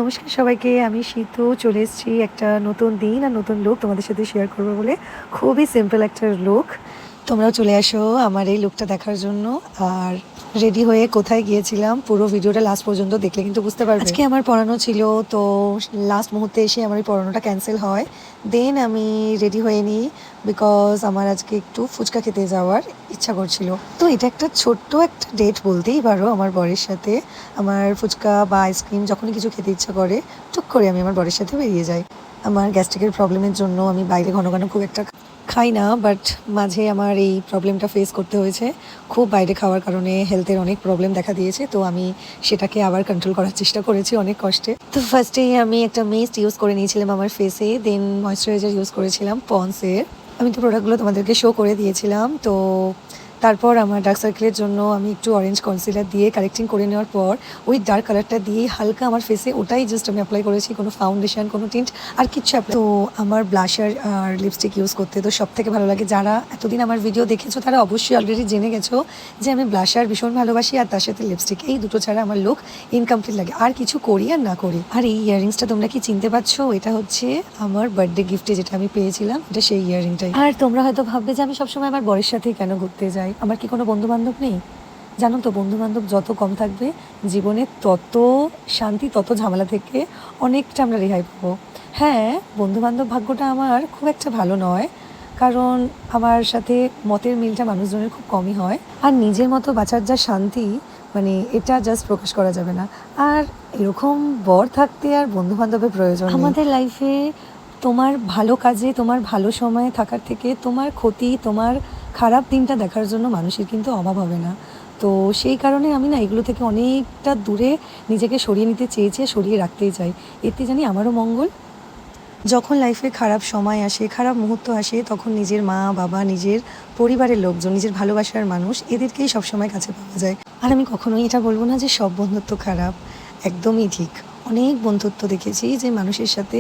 নমস্কার সবাইকে, আমি শীতু চলে এসেছি একটা নতুন দিন আর নতুন লুক তোমাদের সাথে শেয়ার করবো বলে। খুবই সিম্পল একটা লুক। তোমরাও চলে আসো আমার এই লুকটা দেখার জন্য। আর রেডি হয়ে কোথায় গিয়েছিলাম পুরো ভিডিওটা লাস্ট পর্যন্ত দেখলে কিন্তু বুঝতে পারবে। আজকে আমার পড়ানো ছিল, তো লাস্ট মুহূর্তে এসে আমার এই পড়ানোটা ক্যান্সেল হয়। দেন আমি রেডি হয়ে নিই, বিকজ আমার আজকে একটু ফুচকা খেতে যাওয়ার ইচ্ছা করছিল। তো এটা একটা ছোট্ট একটা ডেট বলতেই পারো আমার বরের সাথে। আমার ফুচকা বা আইসক্রিম যখনই কিছু খেতে ইচ্ছা করে, টুক করে আমি আমার বরের সাথে বেরিয়ে যাই। আমার গ্যাস্ট্রিকের প্রবলেমের জন্য আমি বাইরে ঘন ঘন খুব একটা খাই না, বাট মাঝে আমার এই প্রবলেমটা ফেস করতে হয়েছে। খুব বাইরে খাওয়ার কারণে হেলথের অনেক প্রবলেম দেখা দিয়েছে, তো আমি সেটাকে আবার কন্ট্রোল করার চেষ্টা করেছি অনেক কষ্টে। তো ফার্স্টেই আমি একটা মিস্ট ইউজ করে নিয়েছিলাম আমার ফেসে, দেন ময়শ্চারাইজার ইউজ করেছিলাম পন্সের। আমি তো প্রোডাক্টগুলো তোমাদেরকে শো করে দিয়েছিলাম। তো তারপর আমার ডার্ক সার্কেলের জন্য আমি একটু অরেঞ্জ কনসিলার দিয়ে কারেক্টিং করে নেওয়ার পর ওই ডার্ক কালারটা দিয়ে হালকা আমার ফেসে ওটাই জাস্ট আমি অ্যাপ্লাই করেছি, কোনো ফাউন্ডেশন কোনো টিন্ট আর কিচ্ছু অ্যাপ্লাই। তো আমার ব্লাশার আর লিপস্টিক ইউজ করতে তো সব থেকে ভালো লাগে। যারা এতদিন আমার ভিডিও দেখেছো তারা অবশ্যই অলরেডি জেনে গেছো যে আমি ব্লাশার ভীষণ ভালোবাসি, আর তার সাথে লিপস্টিক, এই দুটো ছাড়া আমার লুক ইনকমপ্লিট লাগে, আর কিছু করি আর না করি। আর এই ইয়াররিংসটা তোমরা কি চিনতে পারছো? এটা হচ্ছে আমার বার্থডে গিফটে যেটা আমি পেয়েছিলাম, এটা সেই ইয়াররিংটাই। আর তোমরা হয়তো ভাববে যে আমি সবসময় আমার বরের সাথেই কেন ঘুরতে যাই, আমার কি কোনো বন্ধু বান্ধব নেই? জানো তো, বন্ধু বান্ধব যত কম থাকবে জীবনে তত শান্তি, তত ঝামেলা থেকে অনেকটা আমরা রেহাই পাবো। হ্যাঁ, বন্ধু বান্ধব ভাগ্যটা আমার খুব একটা ভালো নয়, কারণ আমার সাথে মতের মিলটা মানুষজনের খুব কমই হয়। আর নিজের মতো বাঁচার যা শান্তি, মানে এটা জাস্ট প্রকাশ করা যাবে না। আর এরকম বর থাকতে আর বন্ধু বান্ধবের প্রয়োজন নেই। আমাদের লাইফে তোমার ভালো কাজে, তোমার ভালো সময়ে থাকার থেকে তোমার ক্ষতি, তোমার খারাপ দিনটা দেখার জন্য মানুষের কিন্তু অভাব হবে না। তো সেই কারণে আমি না এগুলো থেকে অনেকটা দূরে নিজেকে সরিয়ে নিতে চেয়েছি, সরিয়ে রাখতেই চাই। এতে জানি আমারও মঙ্গল। যখন লাইফে খারাপ সময় আসে, খারাপ মুহূর্ত আসে, তখন নিজের মা বাবা, নিজের পরিবারের লোকজন, নিজের ভালোবাসার মানুষ, এদেরকেই সবসময় কাছে পাওয়া যায়। আর আমি কখনোই এটা বলবো না যে সব বন্ধুত্ব খারাপ, একদমই ঠিক। অনেক বন্ধুত্ব দেখেছি যে মানুষের সাথে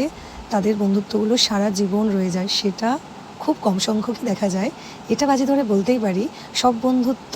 তাদের বন্ধুত্বগুলো সারা জীবন রয়ে যায়, সেটা খুব কম সংখ্যকই দেখা যায়। এটা বাজি ধরে বলতেই পারি, সব বন্ধুত্ব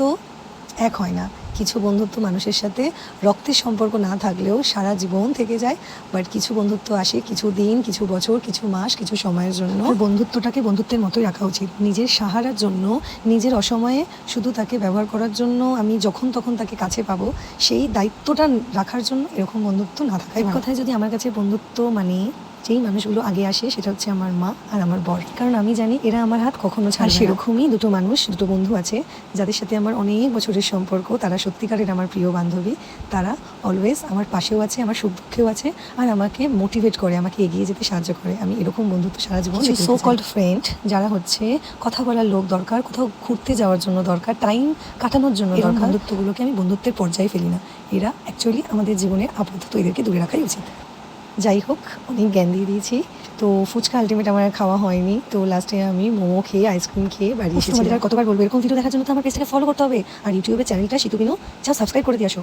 এক হয় না। কিছু বন্ধুত্ব মানুষের সাথে রক্তের সম্পর্ক না থাকলেও সারা জীবন থেকে যায়, বাট কিছু বন্ধুত্ব আসে কিছু দিন, কিছু বছর, কিছু মাস, কিছু সময়ের জন্য। বন্ধুত্বটাকে বন্ধুত্বের মতোই রাখা উচিত। নিজের সাহারার জন্য, নিজের অসময়ে শুধু তাকে ব্যবহার করার জন্য, আমি যখন তখন তাকে কাছে পাবো সেই দায়িত্বটা রাখার জন্য এরকম বন্ধুত্ব না থাকাই ভালো। কথায় যদি আমার কাছে বন্ধুত্ব মানে যেই মানুষগুলো আগে আসে সেটা হচ্ছে আমার মা আর আমার বর, কারণ আমি জানি এরা আমার হাত কখনো ছাড়বে না। সেরকমই দুটো মানুষ, দুটো বন্ধু আছে যাদের সাথে আমার অনেক বছরের সম্পর্ক। তারা সত্যিকারের আমার প্রিয় বান্ধবী। তারা অলওয়েজ আমার পাশেও আছে, আমার সুখ দুঃখেও আছে, আর আমাকে মোটিভেট করে, আমাকে এগিয়ে যেতে সাহায্য করে। আমি এরকম বন্ধুত্ব সারা জীবন। সো কল্ড ফ্রেন্ড যারা হচ্ছে কথা বলার লোক দরকার, কোথাও ঘুরতে যাওয়ার জন্য দরকার, টাইম কাটানোর জন্য দরকার, বন্ধুত্বগুলোকে আমি বন্ধুত্বের পর্যায়ে ফেলি না। এরা অ্যাকচুয়ালি আমাদের জীবনে আপাতত এদেরকে দূরে রাখাই উচিত। যাই হোক, অনেক জ্ঞান দিয়ে দিয়েছি। তো ফুচকা আলটিমেট আমার খাওয়া হয়নি, তো লাস্টে আমি মোমো খেয়ে, আইসক্রিম খেয়ে বাড়ি এসেছি। আর কতবার বলবো, এরকম ভিডিও দেখার জন্য তো আমার পেজটাকে ফলো করতে হবে, আর ইউটিউবের চ্যানেলটা শীতু বিনু, যা সাবস্ক্রাইব করে দিয়ে আসো।